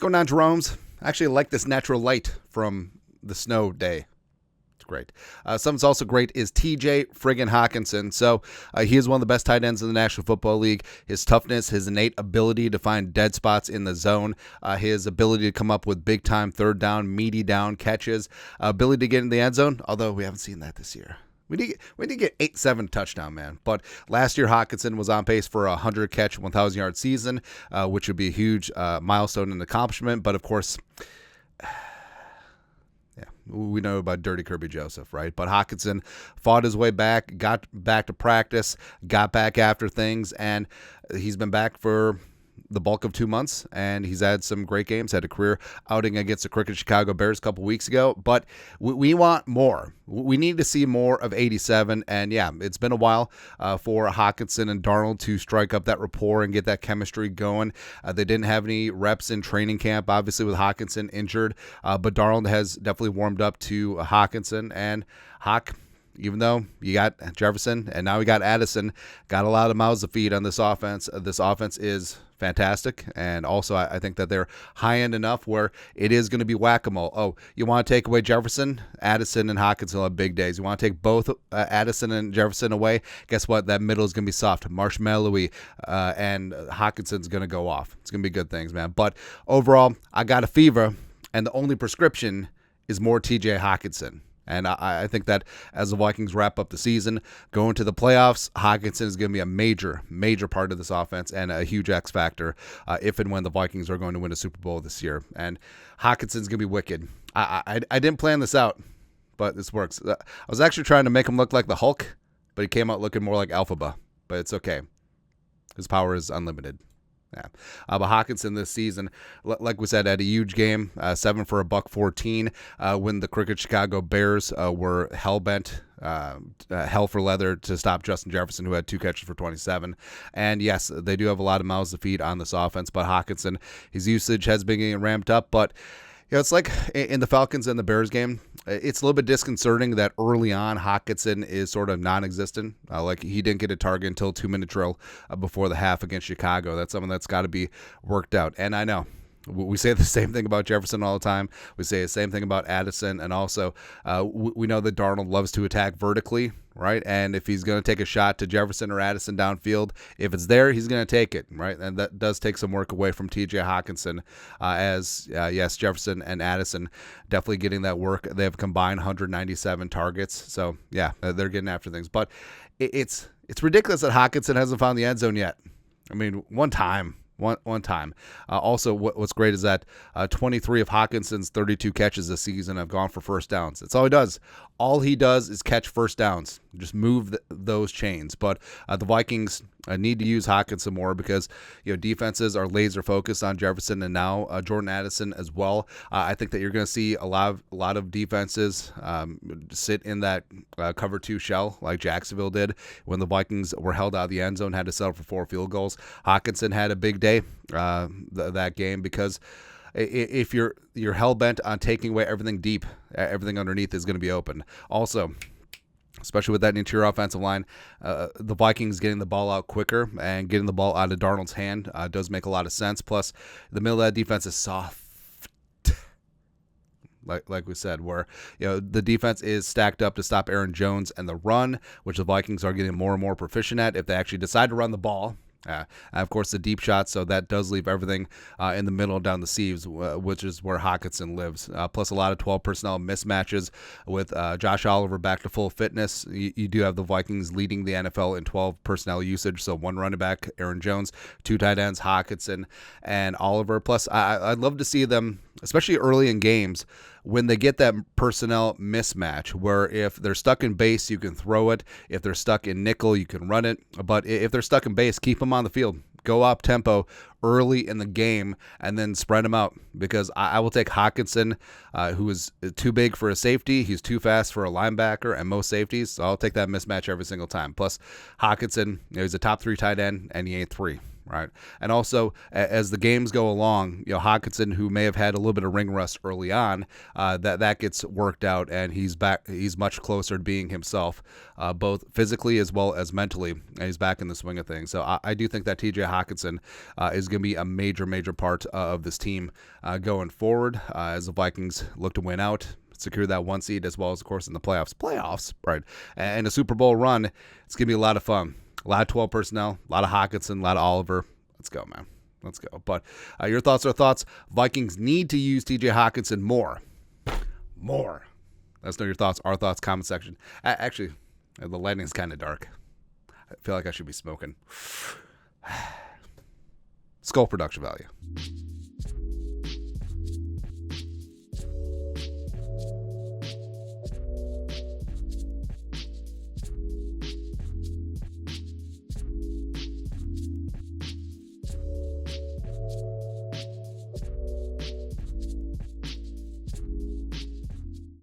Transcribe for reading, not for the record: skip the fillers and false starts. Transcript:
going on, Jerome's? I actually like this natural light from the snow day. It's great. Something's also great is TJ friggin' Hockenson. So he is one of the best tight ends in the National Football League. His toughness, his innate ability to find dead spots in the zone, his ability to come up with big-time third down, meaty down catches, ability to get in the end zone, although we haven't seen that this year. We did get 8-7 touchdown, man. But last year, Hockenson was on pace for a 100-catch, 1,000-yard season, which would be a huge milestone and accomplishment. But, of course, yeah, we know about Dirty Kirby Joseph, right? But Hockenson fought his way back, got back to practice, got back after things, and he's been back for the bulk of 2 months, and he's had some great games, had a career outing against the crooked Chicago Bears a couple weeks ago, but we want more. We need to see more of 87, and yeah, it's been a while for Hockenson and Darnold to strike up that rapport and get that chemistry going. They didn't have any reps in training camp, obviously with Hockenson injured, but Darnold has definitely warmed up to Hockenson, and Hock, even though you got Jefferson and now we got Addison, got a lot of mouths to feed on this offense. This offense is fantastic, and also I think that they're high-end enough where it is going to be whack-a-mole. Oh, you want to take away Jefferson? Addison and Hockenson will have big days. You want to take both Addison and Jefferson away? Guess what? That middle is going to be soft, marshmallowy, and Hawkinson's going to go off. It's going to be good things, man. But overall, I got a fever, and the only prescription is more TJ Hockenson. And I think that as the Vikings wrap up the season, go into the playoffs, Hockenson is going to be a major, major part of this offense and a huge X factor if and when the Vikings are going to win a Super Bowl this year. And Hockenson's going to be wicked. I didn't plan this out, but this works. I was actually trying to make him look like the Hulk, but he came out looking more like Alphaba. But it's okay. His power is unlimited. Yeah, but Hockenson this season, like we said, had a huge game, 7 for $114, when the crooked Chicago Bears were hell-bent, hell for leather to stop Justin Jefferson, who had 2 catches for 27. And yes, they do have a lot of mouths to feed on this offense, but Hockenson, his usage has been getting ramped up, but you know, it's like in the Falcons and the Bears game, it's a little bit disconcerting that early on Hockenson is sort of non-existent. Like he didn't get a target until 2-minute drill before the half against Chicago. That's something that's got to be worked out. And I know we say the same thing about Jefferson all the time. We say the same thing about Addison. And also we know that Darnold loves to attack vertically, right? And if he's going to take a shot to Jefferson or Addison downfield, if it's there, he's going to take it, right? And that does take some work away from TJ Hockenson yes, Jefferson and Addison definitely getting that work. They have combined 197 targets. So, yeah, they're getting after things. But it's ridiculous that Hockenson hasn't found the end zone yet. I mean, one time. Also, what's great is that 23 of Hockenson's 32 catches this season have gone for first downs. That's all he does. All he does is catch first downs. Just move those chains. But the Vikings need to use Hockenson more because defenses are laser focused on Jefferson and now Jordan Addison as well. I think that you're going to see a lot of defenses sit in that cover 2 shell like Jacksonville did when the Vikings were held out of the end zone, had to settle for 4 field goals. Hockenson had a big day that game because if you're hell-bent on taking away everything deep, everything underneath is going to be open. Also, especially with that interior offensive line, the Vikings getting the ball out quicker and getting the ball out of Darnold's hand does make a lot of sense. Plus, the middle of that defense is soft. Like we said, where the defense is stacked up to stop Aaron Jones and the run, which the Vikings are getting more and more proficient at if they actually decide to run the ball. Of course, the deep shots, so that does leave everything in the middle down the sieves, which is where Hockenson lives. Plus a lot of 12 personnel mismatches with Josh Oliver back to full fitness. You do have the Vikings leading the NFL in 12 personnel usage, so 1 running back, Aaron Jones, 2 tight ends, Hockenson and Oliver. Plus, I'd love to see them, especially early in games, when they get that personnel mismatch where if they're stuck in base, you can throw it. If they're stuck in nickel, you can run it. But if they're stuck in base, keep them on the field. Go up tempo early in the game and then spread them out because I will take Hockenson, who is too big for a safety. He's too fast for a linebacker and most safeties. So I'll take that mismatch every single time. Plus, Hockenson, he's a top 3 tight end and he ain't 3. right? And also, as the games go along, Hockenson, who may have had a little bit of ring rust early on, that gets worked out, and he's back. He's much closer to being himself, both physically as well as mentally, and he's back in the swing of things. So I do think that TJ Hockenson is going to be a major part of this team going forward as the Vikings look to win out, secure that 1 seed, as well as, of course, in the playoffs, right? And a Super Bowl run. It's going to be a lot of fun. A lot of 12 personnel, a lot of Hockenson, a lot of Oliver. Let's go, man. Let's go. But your thoughts are thoughts. Vikings need to use TJ Hockenson more. Let us know your thoughts, our thoughts, comment section. Actually, the lighting's kind of dark. I feel like I should be smoking. Skull production value.